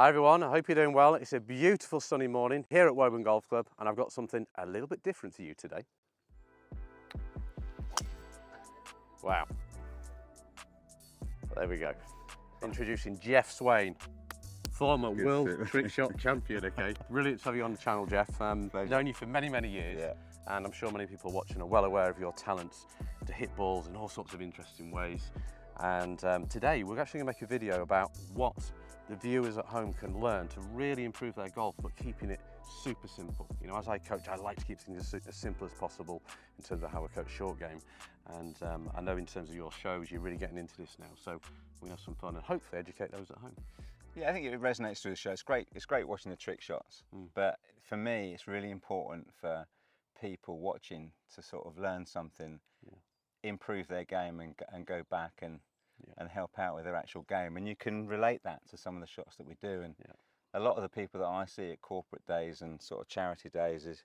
Hi everyone, I hope you're doing well. It's a beautiful sunny morning here at Woburn Golf Club and I've got something a little bit different to you today. Wow. There we go. Introducing Geoff Swain, former World Trickshot Champion, okay? Brilliant to have you on the channel, Geoff. Known you for many, many years, and I'm sure many people watching are well aware of your talents to hit balls in all sorts of interesting ways. And today we're actually going to make a video about what the viewers at home can learn to really improve their golf, but keeping it super simple. You know, as I coach, I like to keep things as simple as possible in terms of how I coach short game. And I know in terms of your shows, you're really getting into this now. So we have some fun and hopefully educate those at home. Yeah, I think it resonates through the show. It's great watching the trick shots. But for me, it's really important for people watching to sort of learn something, improve their game and go back and help out with their actual game. And you can relate that to some of the shots that we do. And a lot of the people that I see at corporate days and sort of charity days is,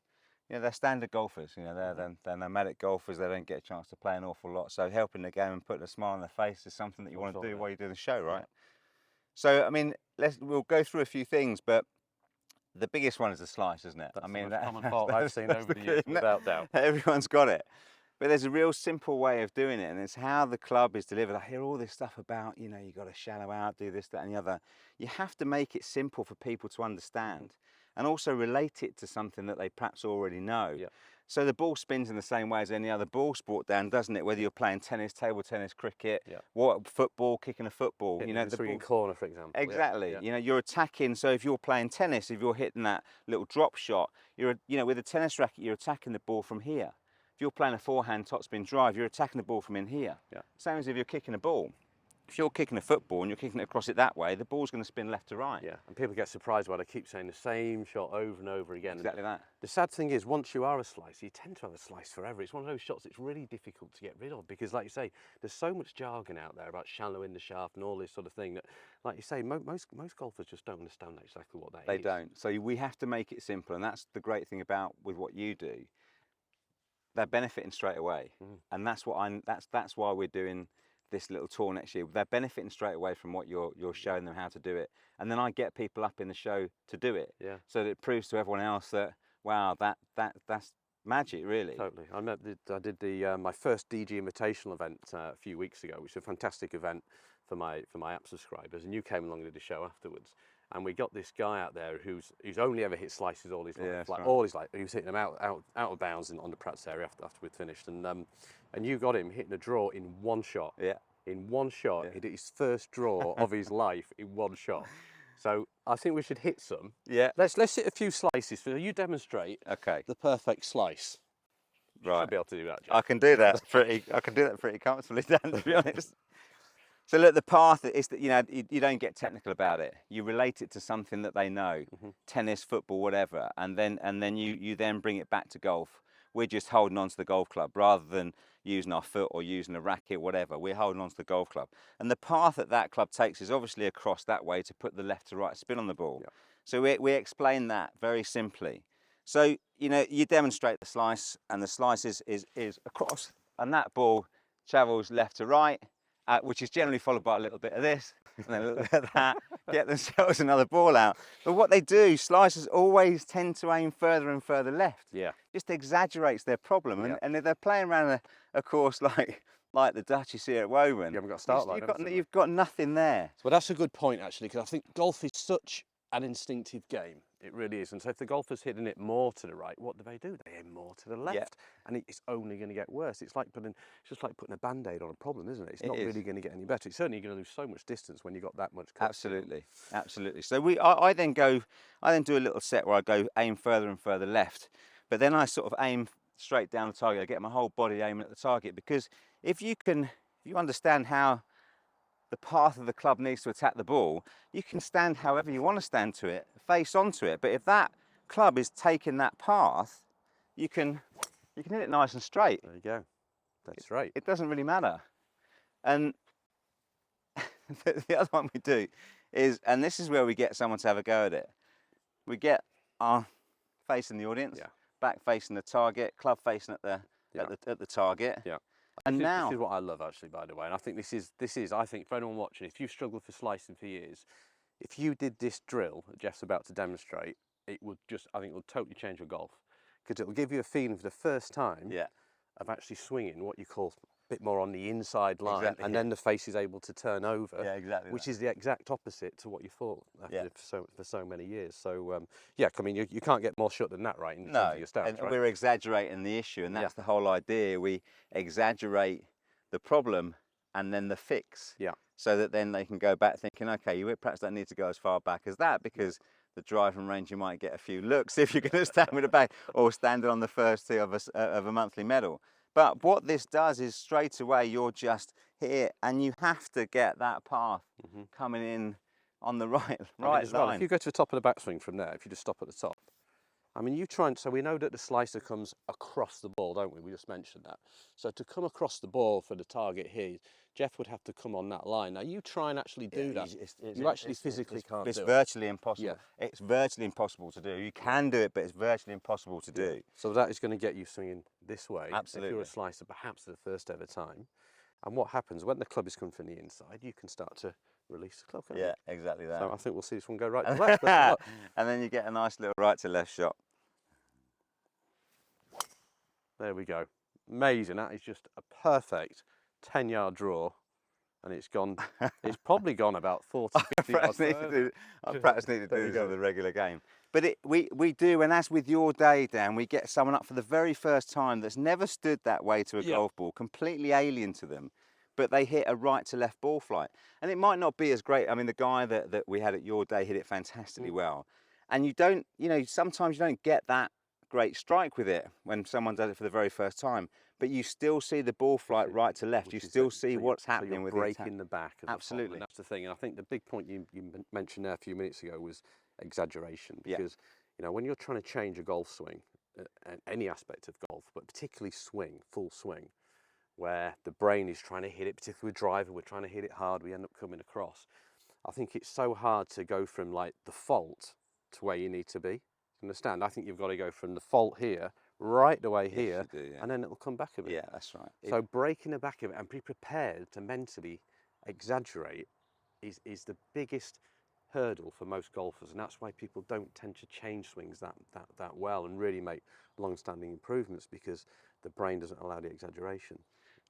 you know, they're standard golfers. You know, they're nomadic golfers. They don't get a chance to play an awful lot. So helping the game and putting a smile on their face is something that you want to do while you do the show, right? So, I mean, we'll go through a few things, but the biggest one is the slice, isn't it? That's I mean, the most common fault I've seen over the years, without doubt. Everyone's got it. But there's a real simple way of doing it, and it's how the club is delivered. I hear all this stuff about, you know, you've got to shallow out, do this, that, and the other. You have to make it simple for people to understand, and also relate it to something that they perhaps already know. So the ball spins in the same way as any other ball sport, Dan, doesn't it? Whether you're playing tennis, table tennis, cricket, football, kicking a football. Hitting you know, the swinging corner, for example. Exactly. You know, you're attacking. So if you're playing tennis, if you're hitting that little drop shot, you know, with a tennis racket, you're attacking the ball from here. If you're playing a forehand topspin drive, you're attacking the ball from in here. Same as if you're kicking a ball. If you're kicking a football and you're kicking it across it that way, the ball's going to spin left to right. And people get surprised when I keep saying the same shot over and over again. Exactly that. The sad thing is, once you are a slicer, you tend to have a slice forever. It's one of those shots that's really difficult to get rid of because, like you say, there's so much jargon out there about shallowing the shaft and all this sort of thing that, like you say, most golfers just don't understand exactly what that is. They don't. So we have to make it simple, and that's the great thing about with what you do. They're benefiting straight away, and that's what that's why we're doing this little tour next year. They're benefiting straight away from what you're showing them how to do it, and then I get people up in the show to do it. So that it proves to everyone else that wow, that's magic, really. Totally. I did my first DG Invitational event a few weeks ago, which is a fantastic event for my app subscribers, and you came along and did a show afterwards. And we got this guy out there who's only ever hit slices all his life, all his life. He was hitting them out of bounds on the Pratt's area after we'd finished, and you got him hitting a draw in one shot. In one shot, he did his first draw of his life in one shot. So I think we should hit some. Let's hit a few slices. So you demonstrate. The perfect slice. Right. I'll be able to do that, Geoff. I can do that pretty comfortably, Dan, to be honest. So look, the path is that, you know, you don't get technical about it. You relate it to something that they know, tennis, football, whatever, and then you then bring it back to golf. We're just holding on to the golf club rather than using our foot or using a racket, whatever. We're holding on to the golf club. And the path that club takes is obviously across that way to put the left to right spin on the ball. So we explain that very simply. So, you know, you demonstrate the slice, and the slice is across, and that ball travels left to right, which is generally followed by a little bit of this, and then a little bit of that, get themselves another ball out. But what they do, slicers always tend to aim further and further left. Just exaggerates their problem. And if they're playing around a course like the Dutch you see at Woburn, you haven't got a start line. You've got nothing there. Well, that's a good point, actually, because I think golf is such an instinctive game. It really is. And so if the golfer's hitting it more to the right, what do? They aim more to the left. And it's only going to get worse. It's just like putting a Band-Aid on a problem, isn't it? It's not really going to get any better. It's certainly going to lose so much distance when you've got that much coverage. Absolutely. So I then do a little set where I go aim further and further left, but then I sort of aim straight down the target. I get my whole body aiming at the target, because if you understand how the path of the club needs to attack the ball, you can stand however you want to stand to it, face onto it. But if that club is taking that path, you can hit it nice and straight. There you go. That's right. It doesn't really matter. And the other one we do is, and this is where we get someone to have a go at it. We get our facing the audience, back facing the target, club facing at the target. And this is what I love, actually, by the way. And I think this is I think for anyone watching, if you've struggled for slicing for years, if you did this drill that Geoff's about to demonstrate, it would just, I think it will totally change your golf, because it'll give you a feeling for the first time of actually swinging what you call a bit more on the inside line, and then the face is able to turn over, which is the exact opposite to what you thought for so many years. So yeah, I mean, you can't get more shut than that, right? In terms of your stats, and right? we're exaggerating the issue, and that's the whole idea. We exaggerate the problem and then the fix, so that then they can go back thinking, okay, you perhaps don't need to go as far back as that, because the driving range, you might get a few looks if you're going to stand with a bag or standing on the first tee of a monthly medal. But what this does is straight away you're just here, and you have to get that path coming in on the right as well, if you go to the top of the backswing from there, if you just stop at the top, I mean, you try and, so we know that the slicer comes across the ball, don't we? We just mentioned that. So to come across the ball for the target here, Geoff would have to come on that line. Now you try and actually do that. You actually physically can't do it. It's virtually impossible. It's virtually impossible to do. You can do it, but it's virtually impossible to do. So that is going to get you swinging this way. Absolutely. If you're a slicer, perhaps for the first ever time. And what happens when the club is coming from the inside, you can start to release the club. Exactly that. So I think we'll see this one go right to left. And then you get a nice little right to left shot. There we go. Amazing. That is just a perfect 10-yard draw. And it's gone, it's probably gone about 40, 50 yards. I perhaps need to do this on the regular game. But we do, and as with your day, Dan, we get someone up for the very first time that's never stood that way to a golf ball, completely alien to them, but they hit a right to left ball flight. And it might not be as great. I mean, the guy that we had at your day hit it fantastically well. And you don't, sometimes you don't get that great strike with it when someone does it for the very first time, but you still see the ball flight right to left. You still see what's happening with breaking the back. Absolutely. And that's the thing. And I think the big point you mentioned there a few minutes ago was exaggeration, because when you're trying to change a golf swing, any aspect of golf, but particularly swing, full swing, where the brain is trying to hit it, particularly with driver, we're trying to hit it hard, we end up coming across. I think it's so hard to go from like the fault to where you need to be. Understand? I think you've got to go from the fault here right the way here, and then it'll come back a bit. Yeah, that's right. So breaking the back of it and be prepared to mentally exaggerate is the biggest hurdle for most golfers, and that's why people don't tend to change swings that well and really make long-standing improvements, because the brain doesn't allow the exaggeration.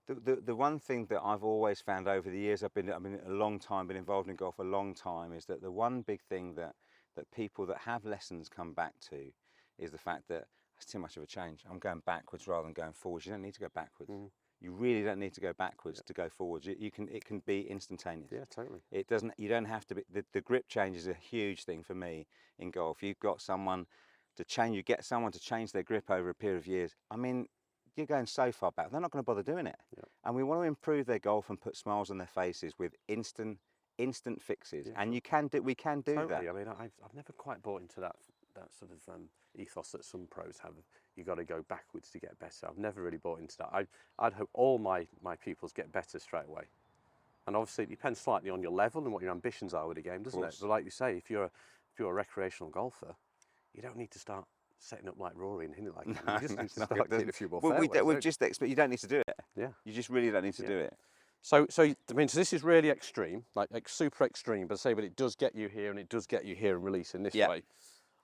The one thing that I've always found over the years, I've been a long time, been involved in golf a long time, is that the one big thing that people that have lessons come back to is the fact that it's too much of a change. I'm going backwards rather than going forwards. You don't need to go backwards. You really don't need to go backwards to go forwards. It can be instantaneous. Yeah, totally. It doesn't. You don't have to be. The grip change is a huge thing for me in golf. You've got someone to change. You get someone to change their grip over a period of years. I mean, you're going so far back. They're not going to bother doing it. And we want to improve their golf and put smiles on their faces with instant fixes, and we can do totally. that. I mean, I've never quite bought into that sort of ethos that some pros have. You got to go backwards to get better. I've never really bought into that. I'd hope all my pupils get better straight away, and obviously it depends slightly on your level and what your ambitions are with the game, doesn't it? But like you say, if you're a recreational golfer, you don't need to start setting up like Rory and hitting it like that. You just need to start getting a few more fairways. You don't need to do it. Yeah. You just really don't need to do it. So I mean, so this is really extreme, like super extreme, but it does get you here and it does get you here and release in this way.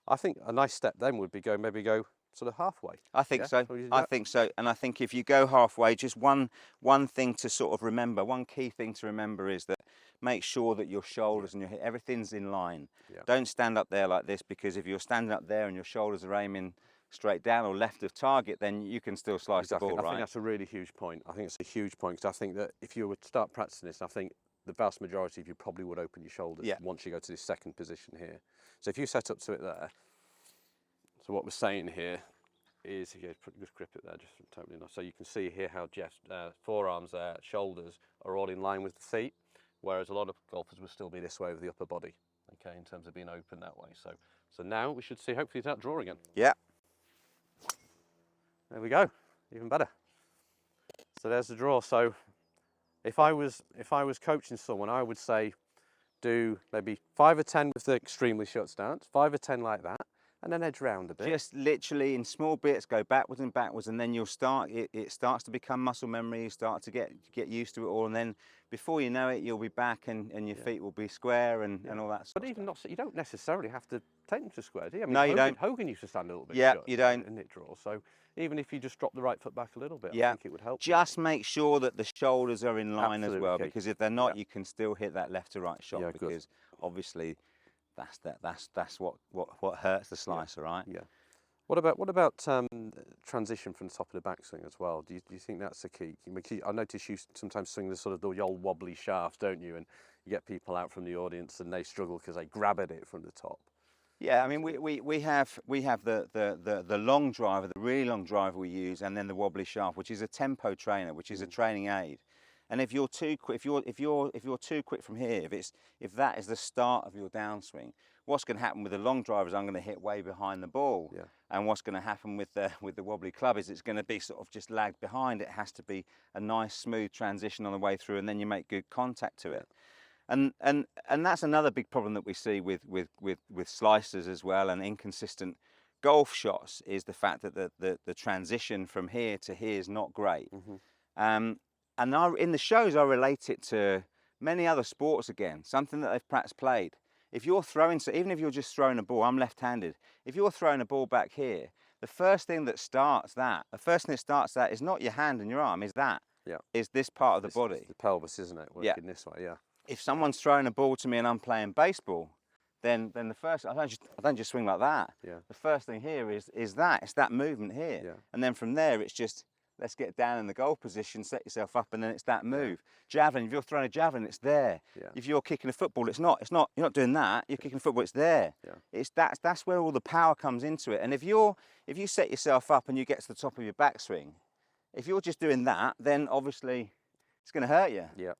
I think a nice step then would be maybe go sort of halfway. I think so. I think so. And I think if you go halfway, just one thing to sort of remember, one key thing to remember is that make sure that your shoulders and your head, everything's in line. Don't stand up there like this, because if you're standing up there and your shoulders are aiming straight down or left of target, then you can still slice the ball, right? I think that's a really huge point. I think it's a huge point, because I think that if you would start practicing this, I think the vast majority of you probably would open your shoulders once you go to this second position here. So if you set up to it there, so what we're saying here is, just grip it there, just totally enough. So you can see here how Geoff's forearms there, shoulders are all in line with the feet, whereas a lot of golfers will still be this way with the upper body, okay, in terms of being open that way. So now we should see, hopefully, that draw again. Yeah. There we go, even better. So there's the draw. So if I was coaching someone, I would say do maybe 5 or 10 with the extremely short stance, 5 or 10 like that, And then edge round a bit. Just literally in small bits, go backwards and backwards, and then you'll start. It starts to become muscle memory. You start to get used to it all, and then before you know it, you'll be back, and your feet will be square and all that. But even not, you don't necessarily have to take them to square, do you? I mean, No, you don't. Hogan used to stand a little bit short, you don't. in it draw. So even if you just drop the right foot back a little bit, Yeah. I think it would help. Just make sure that the shoulders are in line as well, because if they're not, you can still hit that left to right shot. Because obviously, that's what hurts the slicer, right? Yeah. What about transition from the top of the backswing as well? Do you think that's the key? I notice you sometimes swing the sort of the old wobbly shafts, don't you? And you get people out from the audience and they struggle because they grab at it from the top. Yeah, I mean we have the long driver, the really long driver we use, and then the wobbly shaft, which is a tempo trainer, which is a training aid. And if you're too quick, if you're too quick from here, if that is the start of your downswing, what's going to happen with the long driver is I'm going to hit way behind the ball. Yeah. And what's going to happen with the wobbly club is it's going to be sort of just lagged behind. It has to be a nice smooth transition on the way through, and then you make good contact to it. And that's another big problem that we see with slicers as well, and inconsistent golf shots, is the fact that the transition from here to here is not great. And in the shows I relate it to many other sports again, something that they've perhaps played. If you're throwing, so even if you're just throwing a ball, I'm left-handed, if you're throwing a ball back here, the first thing that starts that is not your hand and your arm, is this part of the body. The pelvis, isn't it? Working this way, yeah. If someone's throwing a ball to me and I'm playing baseball, then the first, I don't just swing like that. Yeah. The first thing here it's that movement here. Yeah. And then from there it's just, let's get down in the goal position, set yourself up, and then it's that move. Javelin, if you're throwing a javelin, it's there. Yeah. If you're kicking a football, it's not, you're not doing that. You're kicking a football, it's there. Yeah. That's where all the power comes into it. And if you set yourself up and you get to the top of your backswing, if you're just doing that, then obviously it's going to hurt you. Yeah.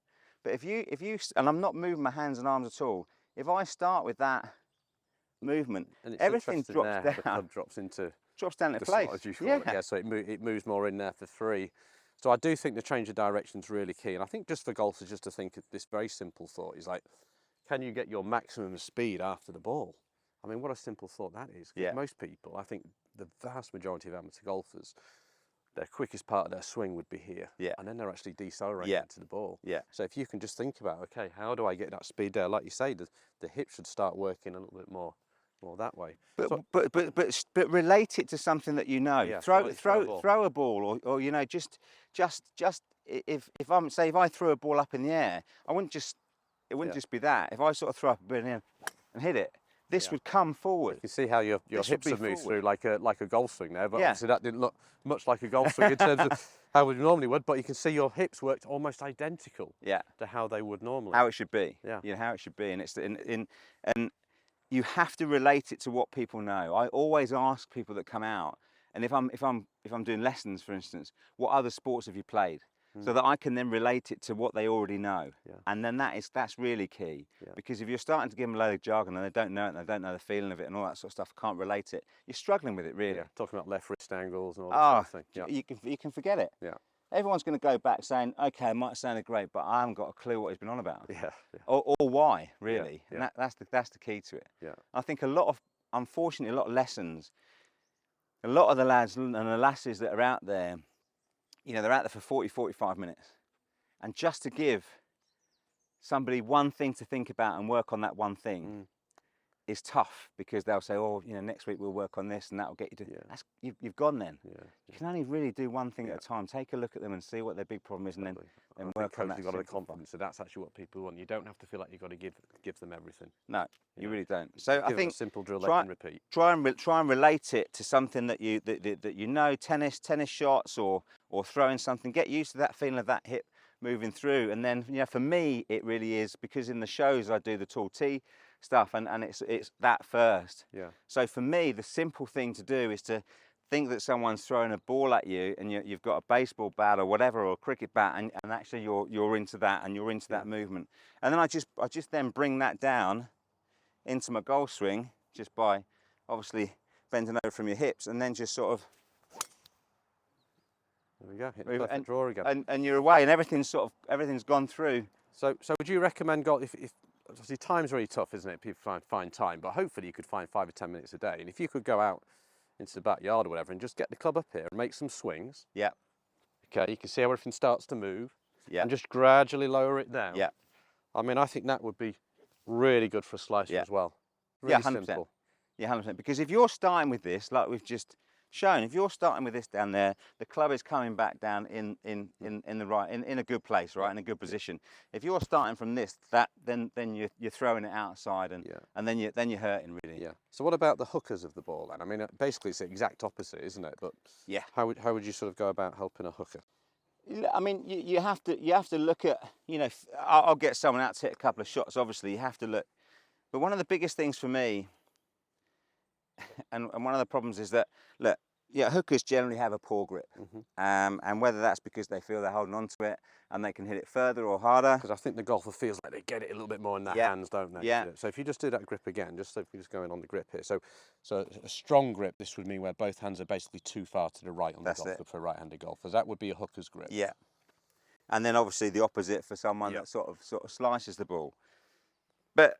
But if you, and I'm not moving my hands and arms at all, if I start with that movement, everything drops down. The club drops down into place. Slot, as you call it. Yeah, so it moves more in there for three. So I do think the change of direction is really key. And I think just for golfers, just to think of this very simple thought is like, can you get your maximum speed after the ball? I mean, what a simple thought that is. Yeah. Most people, I think the vast majority of amateur golfers, their quickest part of their swing would be here. Yeah. And then they're actually decelerating to the ball. Yeah. So if you can just think about, okay, how do I get that speed there? Like you say, the hips should start working a little bit more that way. But relate it to something that you know. Yeah, throw a ball, or you know, just if I threw a ball up in the air, it wouldn't just be that. If I sort of throw up a bit in the air and hit it, this would come forward. You can see how your hips have moved through like a golf swing there, but obviously that didn't look much like a golf swing in terms of how we normally would, but you can see your hips worked almost identical to how they would normally. How it should be. Yeah. You know, how it should be. And it's and you have to relate it to what people know. I always ask people that come out, and if I'm doing lessons, for instance, what other sports have you played? So that I can then relate it to what they already know. Yeah. And then that's really key. Yeah. Because if you're starting to give them a load of jargon and they don't know it and they don't know the feeling of it and all that sort of stuff, can't relate it, you're struggling with it, really. Yeah. Talking about left wrist angles and all that sort of thing. Yeah. You can forget it. Yeah. Everyone's going to go back saying, okay, it might have sounded great, but I haven't got a clue what he's been on about. Yeah. Or why, really. Yeah. And that's the key to it. Yeah. I think unfortunately, a lot of lessons, a lot of the lads and the lasses that are out there, you know, they're out there for 40, 45 minutes. And just to give somebody one thing to think about and work on that one thing is tough, because they'll say, oh, you know, next week we'll work on this and that'll get you to... Yeah. You've gone then. Yeah. You can only really do one thing at a time. Take a look at them and see what their big problem is, and then work on that. You've got the confidence, so that's actually what people want. You don't have to feel like you've got to give them everything. No, you really don't. So I think simple drill, let and repeat. Try and relate it to something that you know, tennis shots, or throwing something. Get used to that feeling of that hip moving through, and then, you know, for me it really is, because in the shows I do the tall tee stuff, and it's that first. Yeah. So for me, the simple thing to do is to think that someone's throwing a ball at you, and you've got a baseball bat or whatever, or a cricket bat, and actually you're into that, and you're into that movement. And then I just then bring that down into my golf swing, just by obviously bending over from your hips, and then just sort of... There we go, hit the perfect draw again. And you're away, and everything's gone through. So would you recommend golf, if obviously time's really tough, isn't it? People find time, but hopefully you could find 5 or 10 minutes a day. And if you could go out into the backyard or whatever and just get the club up here and make some swings. Yeah. Okay, you can see how everything starts to move. Yeah. And just gradually lower it down. Yeah. I mean, I think that would be really good for a slicer as well. Really 100%. simple. Yeah, 100%. Because if you're starting with this, like we've just shown, if you're starting with this down there, the club is coming back down in a good place, right, in a good position. If you're starting from this, then you're throwing it outside, and then you're hurting really. Yeah. So what about the hookers of the ball then? I mean, basically it's the exact opposite, isn't it? But yeah, how would you sort of go about helping a hooker? I mean, you have to look at, you know, I'll get someone out to hit a couple of shots. Obviously, you have to look. But one of the biggest things for me, and one of the problems is that, look, hookers generally have a poor grip, and whether that's because they feel they're holding on to it and they can hit it further or harder. Because I think the golfer feels like they get it a little bit more in their hands, don't they? Yeah. So if you just do that grip again, just so if we just go in on the grip here. So a strong grip, this would mean where both hands are basically too far to the right on the golfer for right-handed golfers. That would be a hooker's grip. Yeah. And then obviously the opposite for someone that sort of slices the ball. But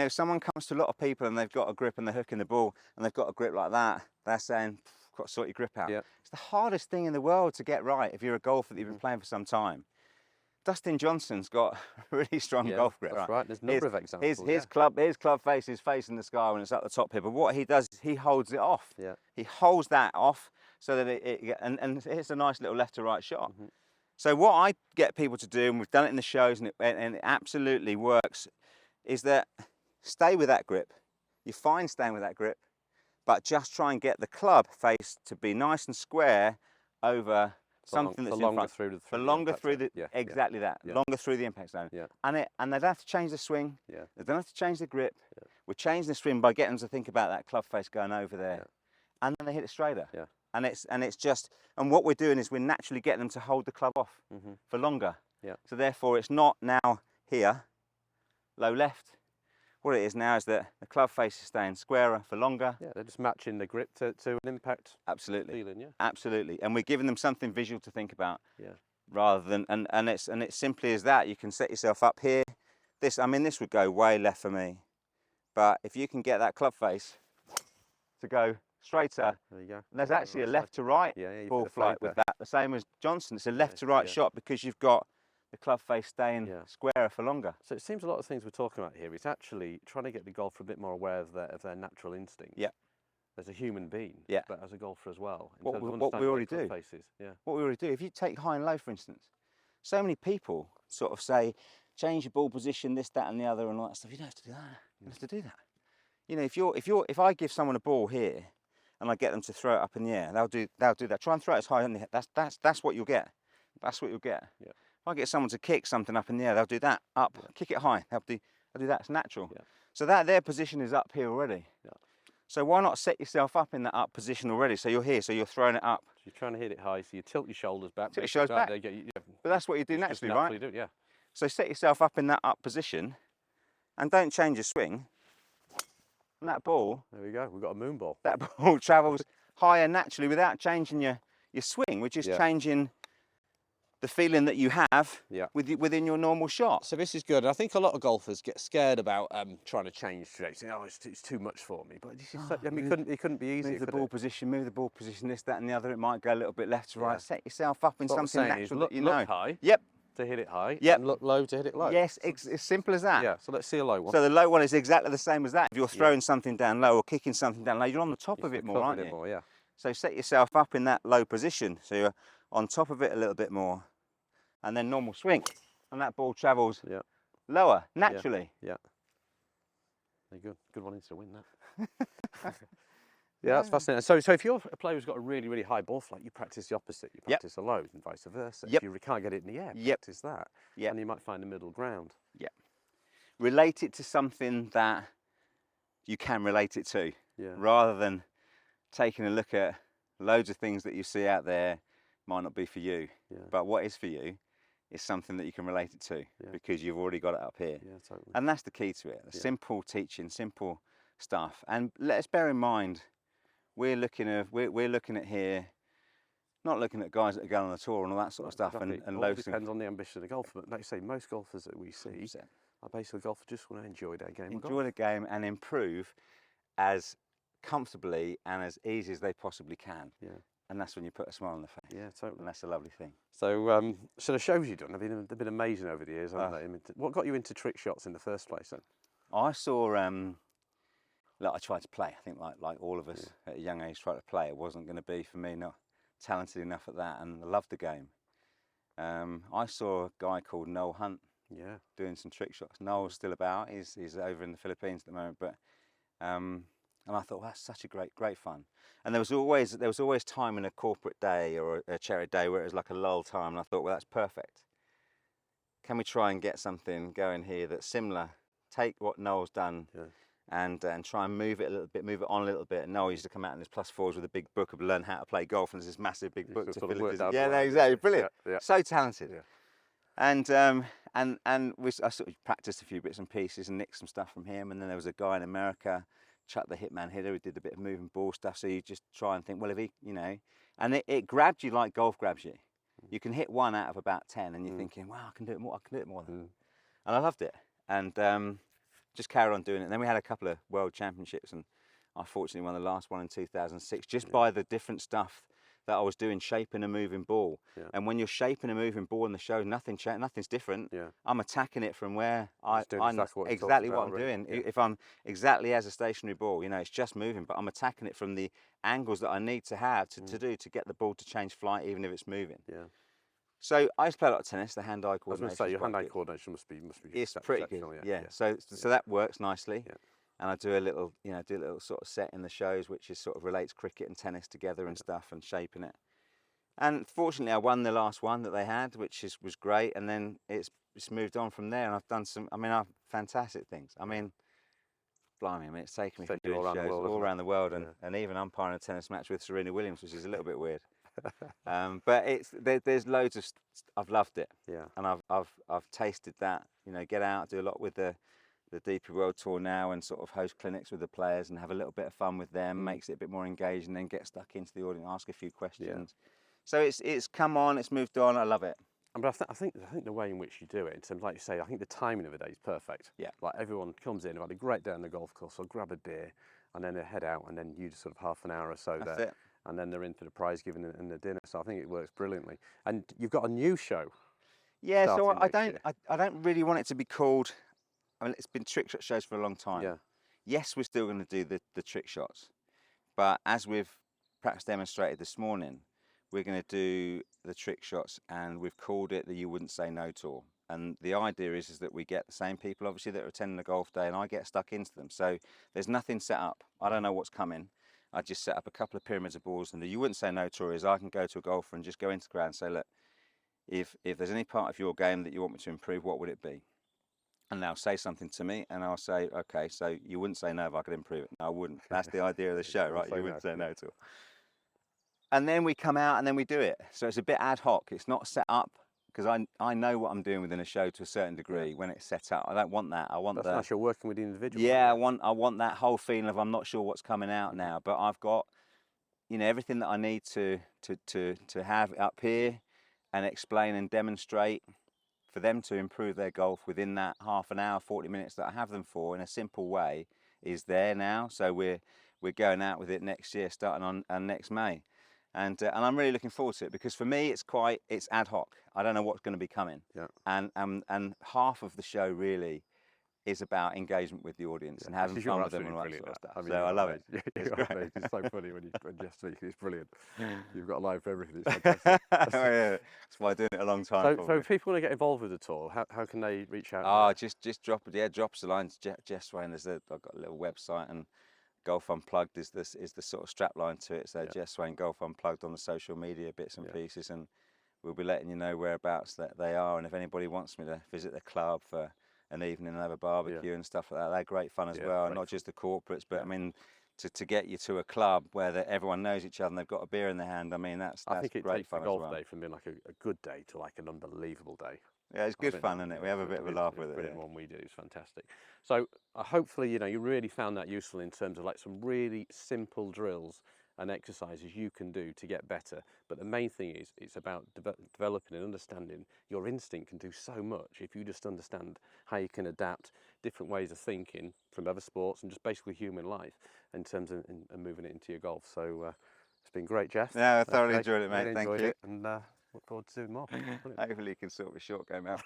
someone comes to a lot of people and they've got a grip and they're hooking the ball and they've got a grip like that. They're saying, got to sort your grip out. Yeah. It's the hardest thing in the world to get right if you're a golfer that you've been playing for some time. Dustin Johnson's got a really strong golf grip. That's right. There's a number of examples. His club face is facing the sky when it's at the top here. But what he does is he holds it off. Yeah. He holds that off so that it hits a nice little left to right shot. So what I get people to do, and we've done it in the shows, and it absolutely works, is that stay with that grip. You're fine staying with that grip, but just try and get the club face to be nice and square over something that's in front. Longer through the exactly that. Longer through the impact zone. Yeah. And they don't have to change the swing. Yeah. They don't have to change the grip. Yeah. We're changing the swing by getting them to think about that club face going over there. Yeah. And then they hit it straighter. Yeah. And what we're doing is we're naturally getting them to hold the club off for longer. Yeah. So therefore it's not now here, low left. What it is now is that the club face is staying squarer for longer. Yeah, they're just matching the grip to an impact feeling, Absolutely. And we're giving them something visual to think about. Yeah. Rather than and it's simply as that. You can set yourself up here. This would go way left for me. But if you can get that club face to go straighter, there you go. There's actually a left to right ball flight with that. The same as Johnson. It's a left to right shot because you've got the club face staying squarer for longer. So it seems a lot of things we're talking about here is actually trying to get the golfer a bit more aware of their natural instinct. Yeah. As a human being, but as a golfer as well. What we already do. What we already do. If you take high and low, for instance, so many people sort of say, change your ball position, this, that, and the other, and all that stuff. You don't have to do that. You don't have to do that. You know, if I give someone a ball here, and I get them to throw it up in the air, they'll do that. Try and throw it as high in the air. That's what you'll get. That's what you'll get. Yeah. If I get someone to kick something up in the air, they'll do that, up, kick it high. They'll do that, it's natural. Yeah. So their position is up here already. Yeah. So why not set yourself up in that up position already? So you're here, so you're throwing it up. So you're trying to hit it high, so you tilt your shoulders back. Tilt your shoulders back. But that's what you do naturally, right? Do, yeah. So set yourself up in that up position and don't change your swing. And that ball... There we go, we've got a moon ball. That ball travels higher naturally without changing your swing, which is changing the feeling that you have within your normal shot. So this is good. I think a lot of golfers get scared about trying to change straight. Oh, it's too much for me. But it couldn't be easy. Move the ball position, this, that, and the other. It might go a little bit left to right. Set yourself up in something natural that you know. Look high. Yep. To hit it high. Yep. And look low to hit it low. Yes, it's as simple as that. Yeah. So let's see a low one. So the low one is exactly the same as that. If you're throwing something down low or kicking something down low, you're on the top of it more, aren't you? More, yeah. So set yourself up in that low position. So you're on top of it a little bit more. And then normal swing, and that ball travels lower naturally. Yeah. Very good. Good one to win that. That's fascinating. So if you're a player who's got a really, really high ball flight, you practice the opposite. You practice the lows and vice versa. If you can't get it in the air, practice that. And you might find a middle ground. Yeah. Relate it to something that you can relate it to, rather than taking a look at loads of things that you see out there. Might not be for you, but what is for you is something that you can relate it to because you've already got it up here. Yeah, totally. And that's the key to it. The simple teaching, simple stuff. And let's bear in mind, we're looking at here, not looking at guys that are going on the tour and all that sort of stuff. Exactly. And loads depends on the ambition of the golfer. But like you say, most golfers that we see I basically golfers just want to enjoy their game. Enjoy the game and improve as comfortably and as easy as they possibly can. Yeah. And that's when you put a smile on the face. Yeah, totally. And that's a lovely thing. So, so the shows you've done they've been amazing over the years, haven't they? What got you into trick shots in the first place then? I saw, like I tried to play. I think like all of us at a young age tried to play. It wasn't going to be for me, not talented enough at that, and I loved the game. I saw a guy called Noel Hunt doing some trick shots. Noel's still about. He's over in the Philippines at the moment, but and I thought, well, that's such a great fun. And there was always time in a corporate day or a charity day where it was like a lull time, and I thought, well, that's perfect. Can we try and get something going here that's similar? Take what Noel's done and try and move it a little bit, move it on a little bit. And Noel used to come out in his +4s with a big book of learn how to play golf, and there's this massive big book to fill it. Yeah, no, exactly, brilliant. Yeah. So talented. Yeah. And I sort of practiced a few bits and pieces and nicked some stuff from him. And then there was a guy in America, Chuck the Hitman Hitter, who did a bit of moving ball stuff. So you just try and think, well, if he, and it grabbed you like golf grabs you. You can hit 1 out of about 10, and you're thinking, wow, I can do it more. I can do it more than. And I loved it, and just carried on doing it. And then we had a couple of World Championships, and I fortunately won the last one in 2006, just by the different stuff that I was doing, shaping a moving ball. Yeah. And when you're shaping a moving ball in the show, nothing's different. Yeah. I'm attacking it from where I know exactly what I'm doing. Yeah. If I'm exactly as a stationary ball, it's just moving, but I'm attacking it from the angles that I need to have to get the ball to change flight, even if it's moving. Yeah. So I used to play a lot of tennis. The hand-eye coordination. I was going to say your hand-eye coordination must be it's pretty good. Yeah. So that works nicely. Yeah. And I do a little, sort of set in the shows, which is sort of relates cricket and tennis together and stuff, and shaping it. And fortunately, I won the last one that they had, which was great. And then it's moved on from there, and I've done some. Fantastic things. Blimey, it's taken me from doing shows all around the world, and even umpiring a tennis match with Serena Williams, which is a little bit weird. But there's loads of. I've loved it. Yeah. And I've tasted that. Get out, do a lot with the DP World Tour now, and sort of host clinics with the players and have a little bit of fun with them, makes it a bit more engaging, then get stuck into the audience, ask a few questions. Yeah. So it's come on, it's moved on, I love it. But I think the way in which you do it, in terms, like you say, I think the timing of the day is perfect. Yeah. Like everyone comes in, they've had a great day on the golf course, they'll grab a beer, and then they head out, and then you just sort of half an hour or so That's there. It. And then they're in for the prize giving and the dinner. So I think it works brilliantly. And you've got a new show. Yeah, so I don't really want it to be called. It's been trick shot shows for a long time. Yeah. Yes, we're still going to do the trick shots, but as we've perhaps demonstrated this morning, we're going to do the trick shots, and we've called it the You Wouldn't Say No Tour. And the idea is that we get the same people, obviously, that are attending the golf day, and I get stuck into them. So there's nothing set up. I don't know what's coming. I just set up a couple of pyramids of balls, and the You Wouldn't Say No Tour is I can go to a golfer and just go into the ground and say, look, if there's any part of your game that you want me to improve, what would it be? And they'll say something to me, and I'll say, okay, so you wouldn't say no if I could improve it. No, I wouldn't. That's the idea of the show, right? You wouldn't say no to it. And then we come out and then we do it. So it's a bit ad hoc. It's not set up, because I know what I'm doing within a show to a certain degree when it's set up. I don't want that. I want That's nice. You're working with the individual. Yeah, I want that whole feeling of I'm not sure what's coming out now, but I've got, everything that I need to have up here and explain and demonstrate for them to improve their golf within that half an hour, 40 minutes that I have them for in a simple way is there now. So we're going out with it next year, starting on next May. And I'm really looking forward to it, because for me it's ad hoc. I don't know what's going to be coming. Yeah. And half of the show really is about engagement with the audience and having fun with them and all that sort of stuff. So I love it. It's great. It's so funny when Geoff speaks. It's brilliant. You've got a line for everything. It's fantastic. That's why I'm doing it a long time. So if people want to get involved with the tour, how can they reach out? Just drop us a line to Geoff Swain. I've got a little website, and Golf Unplugged is the sort of strap line to it. So Geoff Swain Golf Unplugged on the social media bits and pieces, and we'll be letting you know whereabouts that they are. And if anybody wants me to visit the club for an evening and have a barbecue and stuff like that, they're great fun as well. Not just the corporates, but to get you to a club where everyone knows each other and they've got a beer in their hand. That's I think it great takes fun the golf as well. Day from being like a good day to like an unbelievable day. Yeah, it's good fun, isn't it? We have a bit of a laugh with it. Brilliant one we do. It's fantastic. So hopefully, you really found that useful in terms of like some really simple drills and exercises you can do to get better. But the main thing is it's about developing and understanding your instinct can do so much if you just understand how you can adapt different ways of thinking from other sports and just basically human life in terms of and moving it into your golf. So it's been great, Geoff. Yeah, I thoroughly enjoyed it, mate. Really Thank enjoyed you. it, and look forward to doing more. Hopefully you can sort of a short game out.